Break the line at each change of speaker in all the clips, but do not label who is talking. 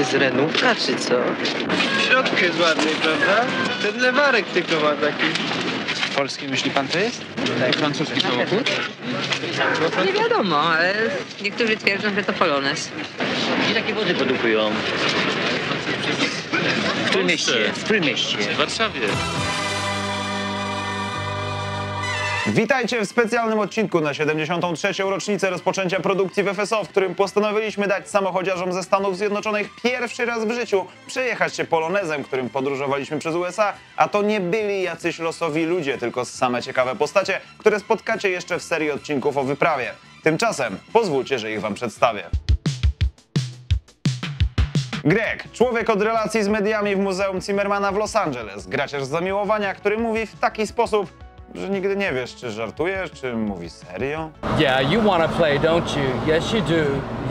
jest renówka, czy co?
W środku jest ładny, prawda? Ten lewarek tylko ma taki.
Polski myśli pan to jest? Tak, francuski samochód?
Nie wiadomo, ale niektórzy twierdzą, że to Polones.
Gdzie takie wody produkują? W którym mieście? W którym mieście?
W Warszawie.
Witajcie w specjalnym odcinku na 73. rocznicę rozpoczęcia produkcji w FSO, w którym postanowiliśmy dać samochodziarzom ze Stanów Zjednoczonych pierwszy raz w życiu przejechać się polonezem, którym podróżowaliśmy przez USA, a to nie byli jacyś losowi ludzie, tylko same ciekawe postacie, które spotkacie jeszcze w serii odcinków o wyprawie. Tymczasem pozwólcie, że ich wam przedstawię. Greg, człowiek od relacji z mediami w Muzeum Zimmermana w Los Angeles, graciarz z zamiłowania, który mówi w taki sposób, że nigdy nie wiesz, czy żartujesz, czy mówi serio.
Yeah, you wanna play, don't you? Yes, you do.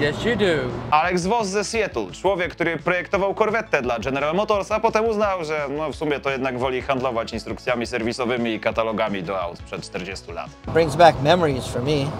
Yes, you do.
Alex Voss ze Seattle, człowiek, który projektował korwetę dla General Motors, a potem uznał, że w sumie to jednak woli handlować instrukcjami serwisowymi i katalogami do aut sprzed 40 lat.
Brings back memories for me.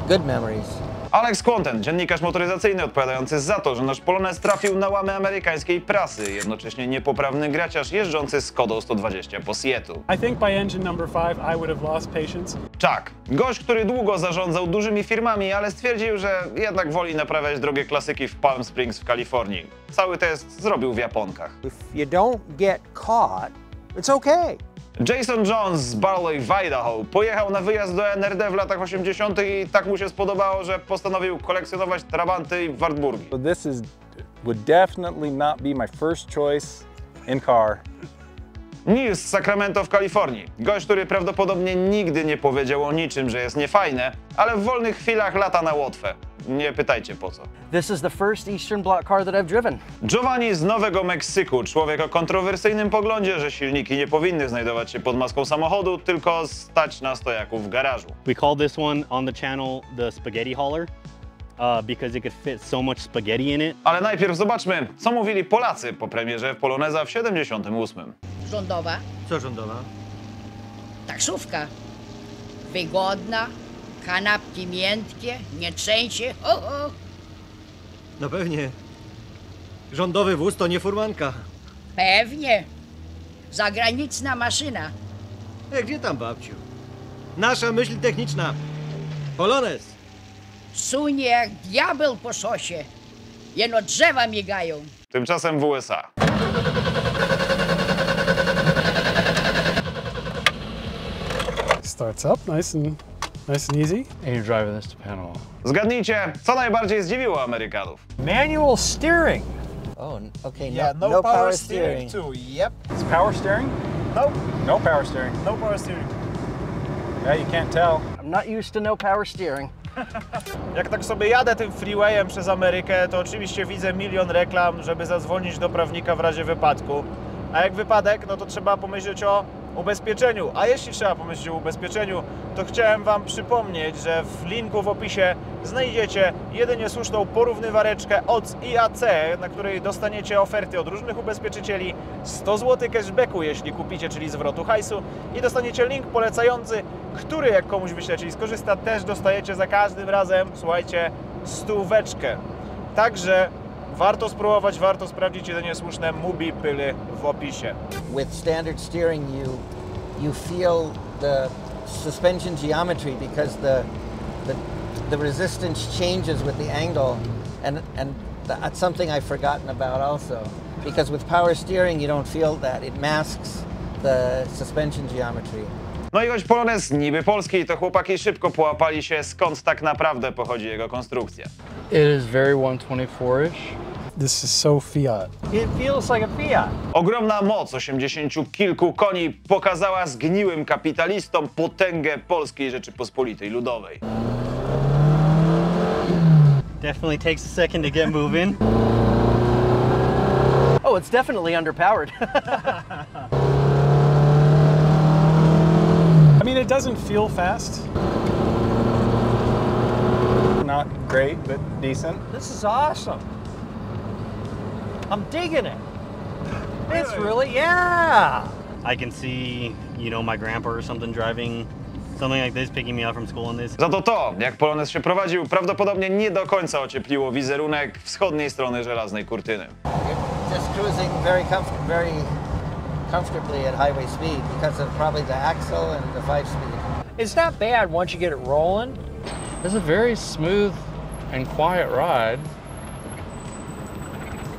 Good memories.
Alex Quanten, dziennikarz motoryzacyjny odpowiadający za to, że nasz Polonez trafił na łamy amerykańskiej prasy, jednocześnie niepoprawny graciarz jeżdżący Skodą 120 po Seattle.
I think by engine number 5 I would have lost patience.
Chuck, gość, który długo zarządzał dużymi firmami, ale stwierdził, że jednak woli naprawiać drogie klasyki w Palm Springs w Kalifornii. Cały test zrobił w japonkach.
If you don't get caught, it's okay.
Jason Jones z Barley w Idaho pojechał na wyjazd do NRD w latach 80. i tak mu się spodobało, że postanowił kolekcjonować trabanty i Wartburgi.
Would definitely not be my first choice in car.
Neil z Sacramento w Kalifornii. Gość, który prawdopodobnie nigdy nie powiedział o niczym, że jest niefajne, ale w wolnych chwilach lata na łotwę. Nie pytajcie po co.
This is the first Eastern Bloc car that I've driven.
Giovanni z Nowego Meksyku, człowiek o kontrowersyjnym poglądzie, że silniki nie powinny znajdować się pod maską samochodu, tylko stać na stojaku w garażu.
We call this one on the channel the spaghetti hauler. Because it could fit so much spaghetti in it.
Ale najpierw zobaczmy, co mówili Polacy po premierze Poloneza w 78.
Rządowa.
Co rządowa?
Taksówka. Wygodna, kanapki miętkie, nie trzęsie. Ho, ho.
No pewnie. Rządowy wóz to nie furmanka.
Pewnie. Zagraniczna maszyna.
Gdzie tam, babciu? Nasza myśl techniczna. Polonez.
Sunie jak diabeł po szosie. Jeno drzewa migają.
Tymczasem w USA.
Starts up nice and easy.
And you're driving this to Panama.
Zgadnijcie, co najbardziej zdziwiło Amerykanów?
Manual steering. Oh, okay. No power steering
too. Yep. It's power steering? Nope. No power steering. No power steering. Yeah, you can't tell.
I'm not used to no power steering.
Jak tak sobie jadę tym freewayem przez Amerykę, to oczywiście widzę milion reklam, żeby zadzwonić do prawnika w razie wypadku. A jak wypadek, no to trzeba pomyśleć o ubezpieczeniu. A jeśli trzeba pomyśleć o ubezpieczeniu, to chciałem wam przypomnieć, że w linku w opisie znajdziecie jedynie słuszną porównywareczkę od IAC, na której dostaniecie oferty od różnych ubezpieczycieli, 100 zł cashbacku, jeśli kupicie, czyli zwrotu hajsu, i dostaniecie link polecający, który jak komuś wyślecie i skorzysta, też dostajecie za każdym razem, słuchajcie, 100. Także warto spróbować, warto sprawdzić jedynie słuszne Mubi pyly w opisie.
With standard steering, you feel the suspension geometry because the resistance changes with the angle, and that's something I've forgotten about also. Because with power steering, you don't feel that; it masks the suspension geometry.
No i choć Polonez niby polski, to chłopaki szybko połapali się, skąd tak naprawdę pochodzi jego konstrukcja.
It is very 124-ish.
This is so Fiat.
It feels like a Fiat.
Ogromna moc 80 kilku koni pokazała zgniłym kapitalistom potęgę Polskiej Rzeczypospolitej Ludowej.
Definitely takes a second to get moving.
Oh, it's definitely underpowered.
I mean, it doesn't feel fast.
Not great, but decent.
This is awesome. I'm digging it. It's really, yeah.
I can see, my grandpa or something driving something like this, picking me up from school in this.
Za to, jak Polonez się prowadził, prawdopodobnie nie do końca ociepliło wizerunek wschodniej strony żelaznej kurtyny.
You're just cruising very comfortably at highway speed because of probably the axle and the 5-speed.
It's not bad once you get it rolling.
It's a very smooth and quiet ride.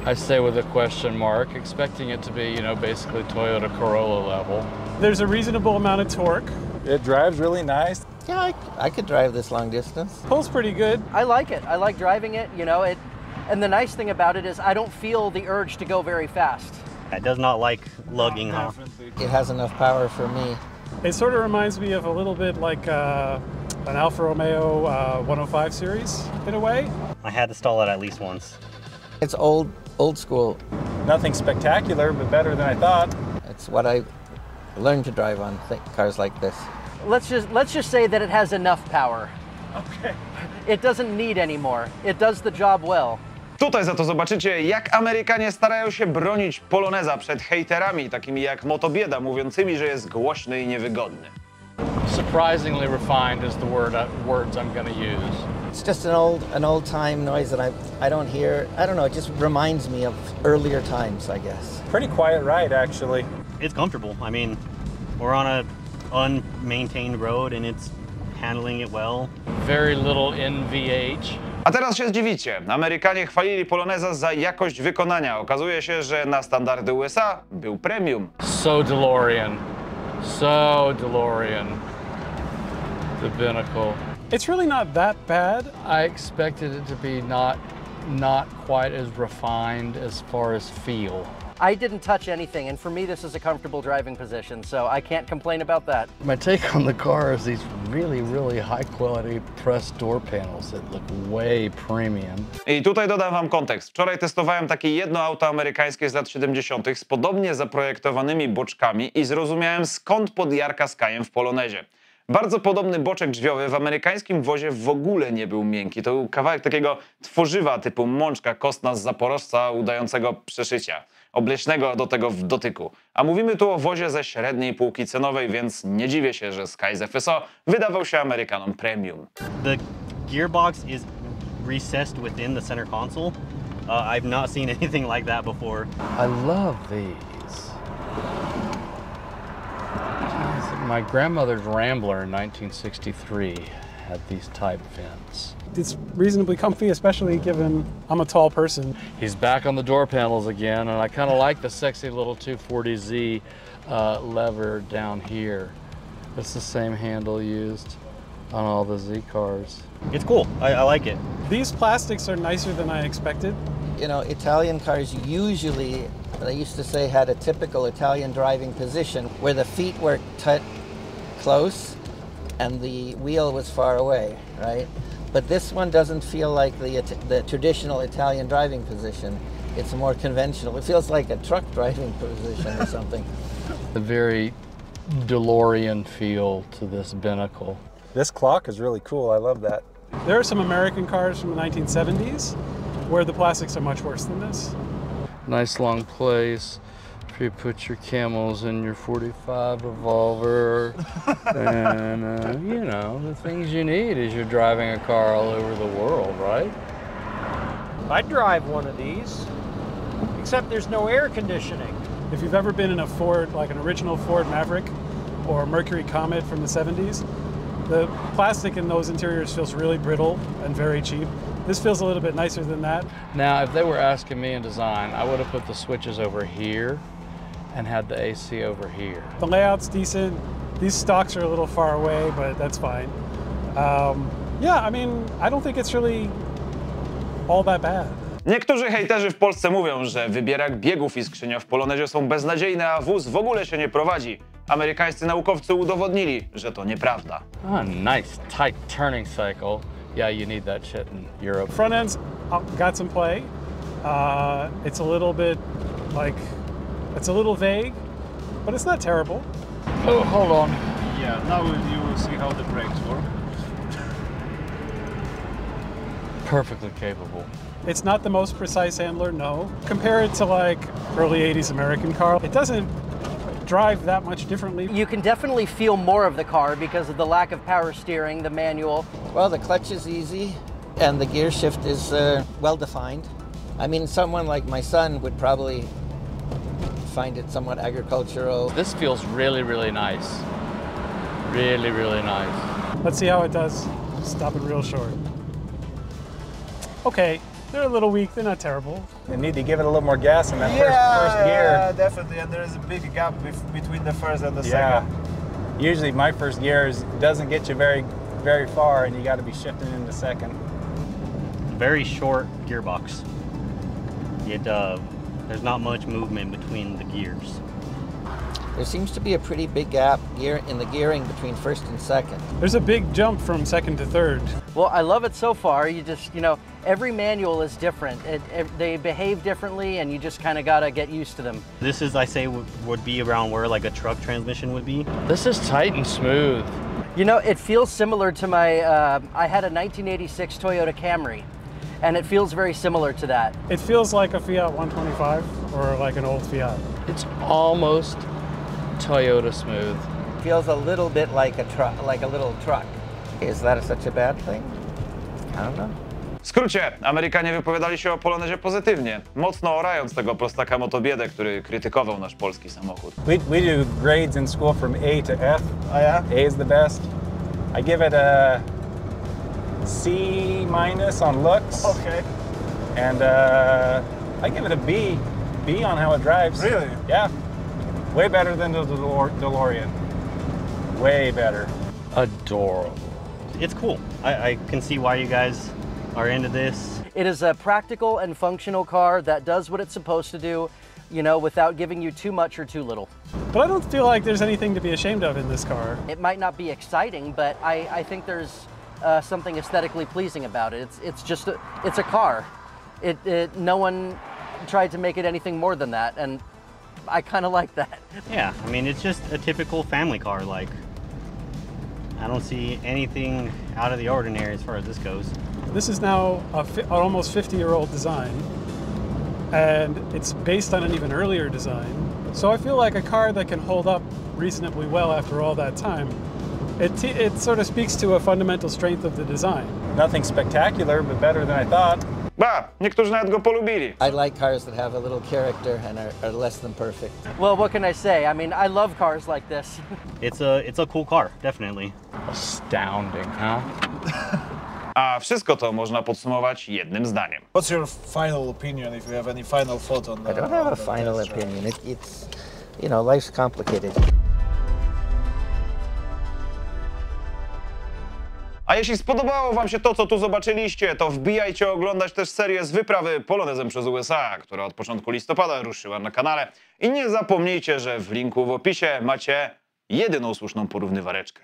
I say with a question mark, expecting it to be, you know, basically Toyota Corolla level.
There's a reasonable amount of torque.
It drives really nice.
Yeah, I could drive this long distance.
Pulls pretty good.
I like it. I like driving it, you know, and the nice thing about it is I don't feel the urge to go very fast.
It does not like lugging, huh?
It has enough power for me.
It sort of reminds me of a little bit like an Alfa Romeo 105 series in a way.
I had to stall it at least once.
It's old school.
Nothing spectacular, but better than I thought.
It's what I learned to drive on cars like this.
Let's just say that it has enough power.
Okay.
It doesn't need any more. It does the job well.
Tutaj za to zobaczycie, jak Amerykanie starają się bronić Poloneza przed hejterami, takimi jak Motobieda, mówiącymi, że jest głośny i niewygodny.
Surprisingly refined is the words I'm going to use.
It's just an old time noise that I don't hear. I don't know, it just reminds me of earlier times, I guess.
Pretty quiet ride, actually.
It's comfortable. I mean, we're on a unmaintained road and it's handling it well.
Very little NVH.
A teraz się zdziwicie. Amerykanie chwalili Poloneza za jakość wykonania. Okazuje się, że na standardy USA był premium.
So DeLorean. So DeLorean. The Binnacle.
It's really not that bad.
I expected it to be not quite as refined as far as feel.
I didn't touch anything, and for me this is a comfortable driving position, so I can't complain about that.
My take on the car is these really, really high quality pressed door panels that look way premium.
I tutaj dodam wam kontekst. Wczoraj testowałem takie jedno auto amerykańskie z lat 70. z podobnie zaprojektowanymi boczkami i zrozumiałem, skąd podjarka z Kajem w Polonezie. Bardzo podobny boczek drzwiowy w amerykańskim wozie w ogóle nie był miękki. To był kawałek takiego tworzywa typu mączka kostna z Zaporożca udającego przeszycia. Obleśnego do tego w dotyku. A mówimy tu o wozie ze średniej półki cenowej, więc nie dziwię się, że Sky z FSO wydawał się Amerykanom premium.
The gearbox is recessed within the center console. I've not seen anything like that before.
I love these. My grandmother's Rambler in 1963 had these type vents.
It's reasonably comfy, especially given I'm a tall person.
He's back on the door panels again, and I kind of like the sexy little 240Z lever down here. It's the same handle used on all the Z cars.
It's cool. I like it.
These plastics are nicer than I expected.
You know, Italian cars usually, they used to say, had a typical Italian driving position where the feet were close and the wheel was far away, right? But this one doesn't feel like the traditional Italian driving position. It's more conventional. It feels like a truck driving position or something.
A very DeLorean feel to this Binnacle.
This clock is really cool. I love that.
There are some American cars from the 1970s where the plastics are much worse than this.
Nice long place for you to put your Camels and your .45 revolver and you know, the things you need as you're driving a car all over the world, right?
I'd drive one of these, except there's no air conditioning.
If you've ever been in a Ford, like an original Ford Maverick or Mercury Comet from the 70s, the plastic in those interiors feels really brittle and very cheap. This feels a little bit nicer than that.
Now, if they were asking me in design, I would have put the switches over here and had the AC over here.
The layout's decent. These stalks are a little far away, but that's fine. Yeah, I mean, I don't think it's really all that bad.
Niektórzy hejterzy w Polsce mówią, że wybierak biegów i skrzynia w Polonezie są beznadziejne, a wóz w ogóle się nie prowadzi. Amerykańscy naukowcy udowodnili, że to nieprawda.
Oh, nice tight turning cycle. Yeah, you need that shit in Europe.
Front end's got some play. It's a little bit it's a little vague, but it's not terrible.
Oh, hold on.
Yeah, now you will see how the brakes work.
Perfectly capable.
It's not the most precise handler, no. Compare it to like early 80s American car. It doesn't drive that much differently?
You can definitely feel more of the car because of the lack of power steering, the manual.
Well, the clutch is easy and the gear shift is well defined. I mean, someone like my son would probably find it somewhat agricultural.
This feels really, really nice. Really, really nice.
Let's see how it does. Stop it real short. Okay, they're a little weak, they're not terrible.
You need to give it a little more gas in that first gear.
Yeah, definitely, and there is a big gap between the first and the second.
Usually my first gear doesn't get you very far, and you got to be shifting into second.
Very short gearbox. There's not much movement between the gears.
There seems to be a pretty big gap in the gearing between first and second.
There's a big jump from second to third.
Well, I love it so far. You just, you know, every manual is different. They behave differently, and you just kind of got to get used to them.
This is, I say, would be around where like a truck transmission would be.
This is tight and smooth.
You know, it feels similar to my, I had a 1986 Toyota Camry, and it feels very similar to that.
It feels like a Fiat 125 or like an old Fiat.
It's almost Toyota smooth.
Feels a little bit like a truck, like a little truck. Is that such a bad thing? I don't know.
W skrócie, Amerykanie wypowiadali się o Polonezie pozytywnie, mocno orając tego prostaka motobiedę, który krytykował nasz polski samochód.
We do grades in school from A to F.
Oh yeah?
A is the best. I give it a C minus on looks.
Okay.
And I give it a B. B on how it drives.
Really?
Yeah. Way better than the DeLorean. Way better.
Adorable.
It's cool. I can see why you guys are into this.
It is a practical and functional car that does what it's supposed to do, you know, without giving you too much or too little.
But I don't feel like there's anything to be ashamed of in this car.
It might not be exciting, but I think there's something aesthetically pleasing about it. It's just it's a car. No one tried to make it anything more than that, and I kind of like that.
Yeah, I mean, it's just a typical family car. Like, I don't see anything out of the ordinary as far as this goes.
This is now an almost 50-year-old design, and it's based on an even earlier design. So I feel like a car that can hold up reasonably well after all that time. It sort of speaks to a fundamental strength of the design.
Nothing spectacular, but better than I thought.
Ba, niektórzy nawet go polubili.
I like cars that have a little character and are less than perfect.
Well, what can I say? I mean, I love cars like this.
It's a cool car, definitely.
Astounding, huh?
A wszystko to można podsumować jednym zdaniem.
What's your final opinion, if you have any final thought on that?
I don't have a final opinion. It's, you know, life's complicated.
A jeśli spodobało wam się to, co tu zobaczyliście, to wbijajcie oglądać też serię z wyprawy Polonezem przez USA, która od początku listopada ruszyła na kanale. I nie zapomnijcie, że w linku w opisie macie jedyną słuszną porównywareczkę.